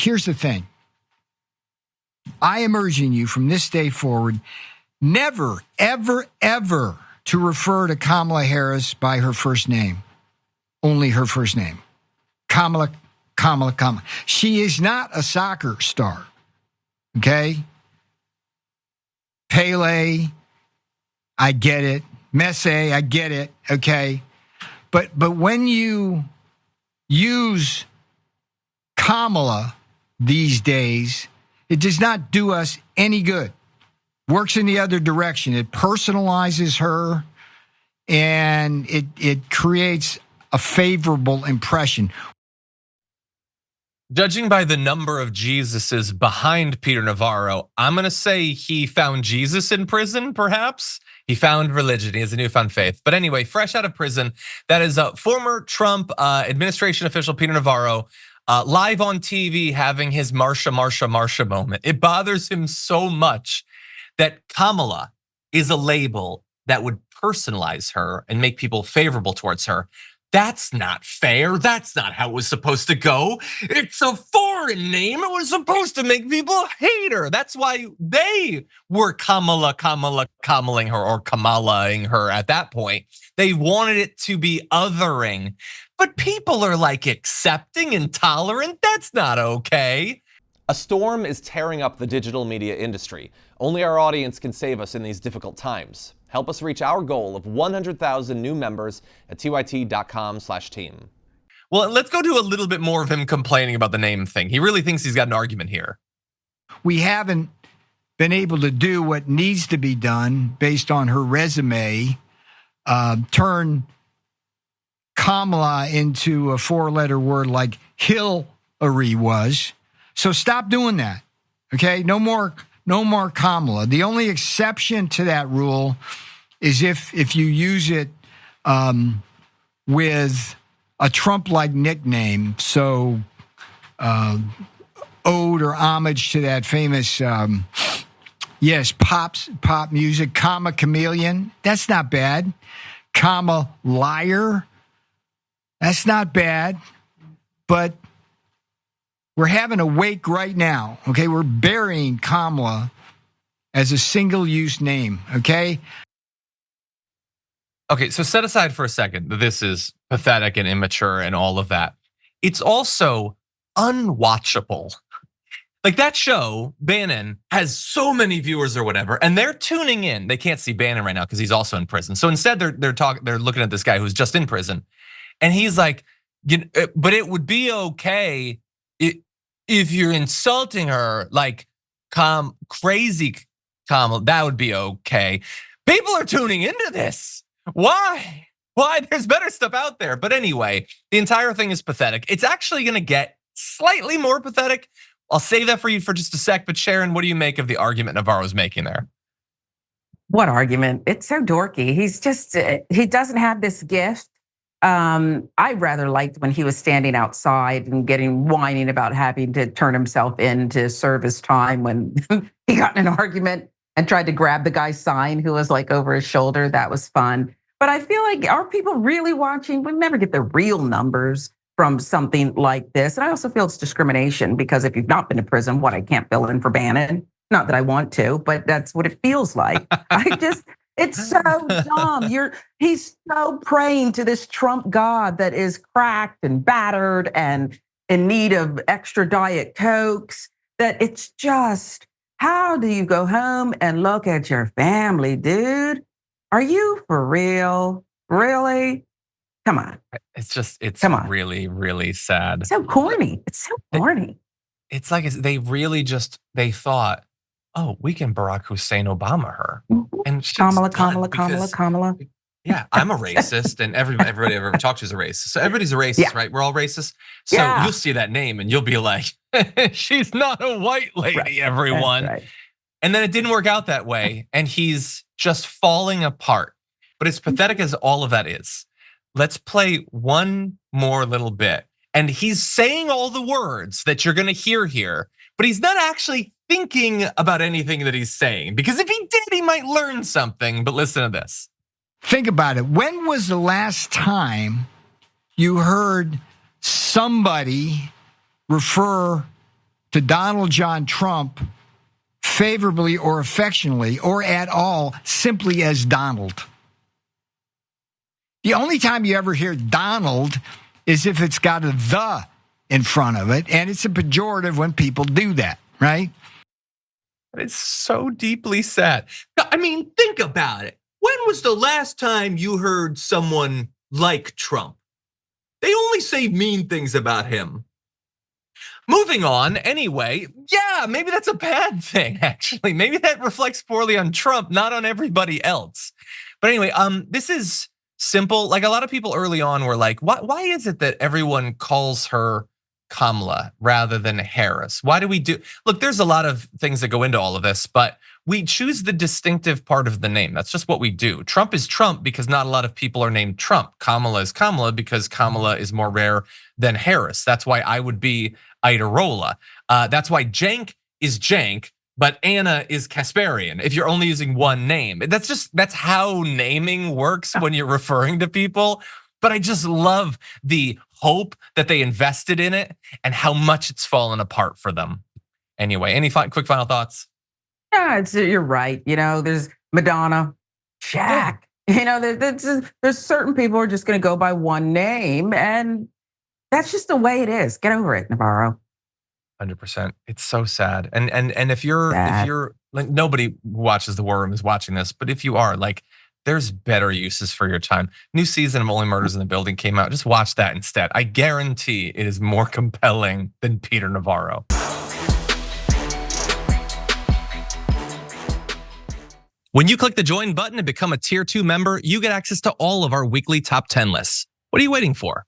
here's the thing. I am urging you from this day forward, never, ever, ever to refer to Kamala Harris by her first name. Only her first name. Kamala. She is not a soccer star. Okay? Pele, I get it. Messi, I get it. Okay? But when you use Kamala these days, it does not do us any good. Works in the other direction. It personalizes her, and it creates a favorable impression. Judging by the number of Jesuses behind Peter Navarro, I'm going to say he found Jesus in prison, perhaps. He found religion. He has a newfound faith. But anyway, fresh out of prison, that is former Trump administration official Peter Navarro live on TV having his Marsha moment. It bothers him so much that Kamala is a label that would personalize her and make people favorable towards her. That's not fair. That's not how it was supposed to go. It's a foreign name. It was supposed to make people hate her. That's why they were Kamaling her or Kamalaing her at that point. They wanted it to be othering. But people are like accepting and tolerant. That's not okay. A storm is tearing up the digital media industry. Only our audience can save us in these difficult times. Help us reach our goal of 100,000 new members at tyt.com/team. Well, let's go to a little bit more of him complaining about the name thing. He really thinks he's got an argument here. We haven't been able to do what needs to be done based on her resume, turn Kamala into a four-letter word like Hillary was. So stop doing that, okay? No more Kamala. The only exception to that rule is if you use it with a Trump-like nickname. So ode or homage to that famous, pop music, comma chameleon. That's not bad. Comma liar. That's not bad. But we're having a wake right now, okay? We're burying Kamala as a single-use name, okay? Okay, so set aside for a second that this is pathetic and immature and all of that. It's also unwatchable. Like that show, Bannon, has so many viewers or whatever, and they're tuning in. They can't see Bannon right now because he's also in prison. So instead, they're looking at this guy who's just in prison, and he's like, but it would be okay if you're insulting her, like crazy Kamala, that would be okay. People are tuning into this. Why? There's better stuff out there. But anyway, the entire thing is pathetic. It's actually gonna get slightly more pathetic. I'll save that for you for just a sec. But Sharon, what do you make of the argument Navarro's making there? What argument? It's so dorky. He doesn't have this gift. I rather liked when he was standing outside and whining about having to turn himself in to serve his time when he got in an argument and tried to grab the guy's sign who was like over his shoulder. That was fun. But I feel like, are people really watching? We never get the real numbers from something like this. And I also feel it's discrimination because if you've not been to prison, I can't fill in for Bannon. Not that I want to, but that's what it feels like. It's so dumb. He's so praying to this Trump God that is cracked and battered and in need of extra Diet Cokes, that it's just, how do you go home and look at your family, dude? Are you for real? Really? Come on. Come on. Really, really sad. It's so corny. It's like they thought, oh, we can Barack Hussein Obama her. And Kamala. Yeah, I'm a racist, and everybody I've ever talked to is a racist. So everybody's a racist, right? We're all racist. So you'll see that name and you'll be like, she's not a white lady, everyone. Right. And then it didn't work out that way, and he's just falling apart. But as pathetic as all of that is, let's play one more little bit. And he's saying all the words that you're gonna hear here, but he's not actually thinking about anything that he's saying, because if he did, he might learn something. But listen to this. Think about it. When was the last time you heard somebody refer to Donald John Trump favorably or affectionately or at all simply as Donald. The only time you ever hear Donald is if it's got a the in front of it, and it's a pejorative when people do that, right? It's so deeply sad. I mean, think about it. When was the last time you heard someone like Trump? They only say mean things about him. Moving on, anyway, yeah, maybe that's a bad thing, actually. Maybe that reflects poorly on Trump, not on everybody else. But anyway, this is simple. Like, a lot of people early on were like, why is it that everyone calls her Kamala rather than Harris? Why do we do? Look, there's a lot of things that go into all of this, but we choose the distinctive part of the name. That's just what we do. Trump is Trump because not a lot of people are named Trump. Kamala is Kamala because Kamala is more rare than Harris. That's why I would be Iderola. That's why Cenk is Cenk, but Anna is Kasparian if you're only using one name. That's how naming works when you're referring to people. But I just love the hope that they invested in it and how much it's fallen apart for them. Anyway, any quick final thoughts? Yeah, you're right. There's Madonna, Shaq. There's certain people who are just going to go by one name, and that's just the way it is. Get over it, Navarro. 100%. It's so sad. And if you're like, nobody who watches The War Room is watching this, but if you are, like, there's better uses for your time. New season of Only Murders in the Building came out. Just watch that instead. I guarantee it is more compelling than Peter Navarro. When you click the join button and become a tier 2 member, you get access to all of our weekly top 10 lists. What are you waiting for?